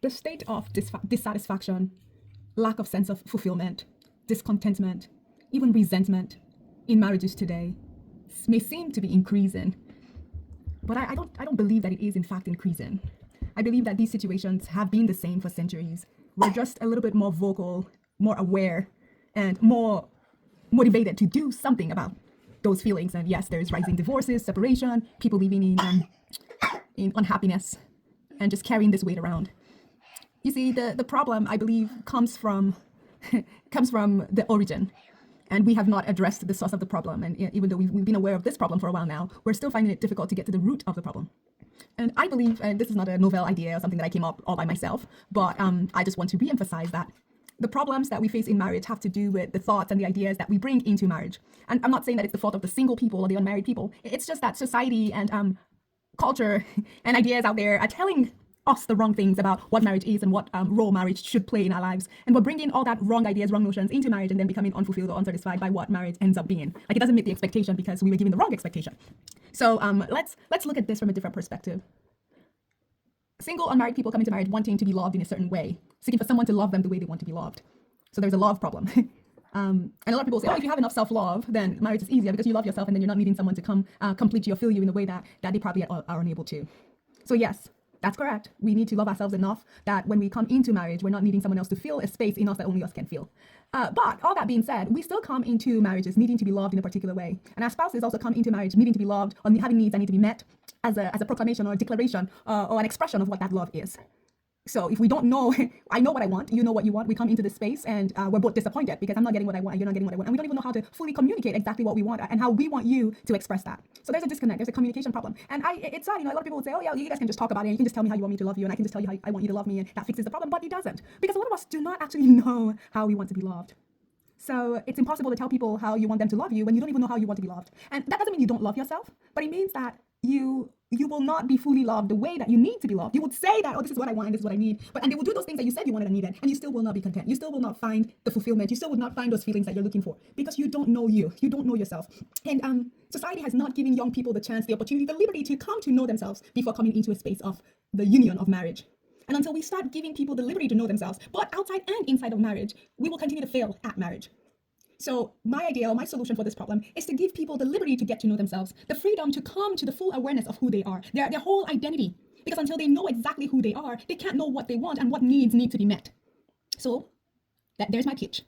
The state of dissatisfaction, lack of sense of fulfillment, discontentment, even resentment in marriages today may seem to be increasing, but I don't believe that it is in fact increasing. I believe that these situations have been the same for centuries. We're just a little bit more vocal, more aware, and more motivated to do something about those feelings. And yes, there's rising divorces, separation, people living in unhappiness, and just carrying this weight around. You see, the problem, I believe, comes from comes from the origin. And we have not addressed the source of the problem. And even though we've been aware of this problem for a while now, we're still finding it difficult to get to the root of the problem. And I believe, and this is not a novel idea or something that I came up all by myself, but I just want to reemphasize that the problems that we face in marriage have to do with the thoughts and the ideas that we bring into marriage. And I'm not saying that it's the fault of the single people or the unmarried people. It's just that society and culture and ideas out there are telling us the wrong things about what marriage is and what role marriage should play in our lives. And we're bringing all that wrong ideas, wrong notions into marriage and then becoming unfulfilled or unsatisfied by what marriage ends up being. Like it doesn't meet the expectation because we were given the wrong expectation. So let's look at this from a different perspective. Single unmarried people come into marriage wanting to be loved in a certain way, seeking for someone to love them the way they want to be loved. So there's a love problem. And a lot of people say, oh, if you have enough self-love, then marriage is easier because you love yourself and then you're not needing someone to come complete you or fill you in the way that they probably are unable to. So yes, that's correct. We need to love ourselves enough that when we come into marriage, we're not needing someone else to fill a space in us that only us can fill. But all that being said, we still come into marriages needing to be loved in a particular way. And our spouses also come into marriage needing to be loved or having needs that need to be met as a proclamation or a declaration or an expression of what that love is. So if we don't know, I know what I want, you know what you want, we come into this space and we're both disappointed because I'm not getting what I want, you're not getting what I want. And we don't even know how to fully communicate exactly what we want and how we want you to express that. So there's a disconnect, there's a communication problem. And it's sad, a lot of people would say, oh yeah, you guys can just talk about it and you can just tell me how you want me to love you and I can just tell you how I want you to love me and that fixes the problem, but it doesn't. Because a lot of us do not actually know how we want to be loved. So it's impossible to tell people how you want them to love you when you don't even know how you want to be loved. And that doesn't mean you don't love yourself, but it means that you will not be fully loved the way that you need to be loved. You would say that, oh, this is what I want, and this is what I need. And they will do those things that you said you wanted and needed, and you still will not be content. You still will not find the fulfillment. You still will not find those feelings that you're looking for because you don't know you. You don't know yourself. And society has not given young people the chance, the opportunity, the liberty to come to know themselves before coming into a space of the union of marriage. And until we start giving people the liberty to know themselves, both outside and inside of marriage, we will continue to fail at marriage. So my idea or my solution for this problem is to give people the liberty to get to know themselves, the freedom to come to the full awareness of who they are, their whole identity. Because until they know exactly who they are, they can't know what they want and what needs need to be met. So there's my pitch.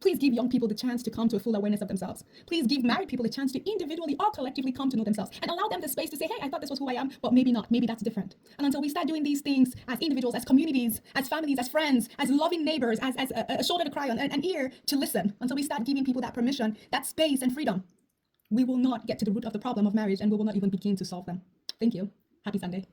Please give young people the chance to come to a full awareness of themselves. Please give married people the chance to individually or collectively come to know themselves and allow them the space to say, hey, I thought this was who I am, but maybe not. Maybe that's different. And until we start doing these things as individuals, as communities, as families, as friends, as loving neighbors, as a shoulder to cry on, an ear to listen, until we start giving people that permission, that space and freedom, we will not get to the root of the problem of marriage and we will not even begin to solve them. Thank you. Happy Sunday.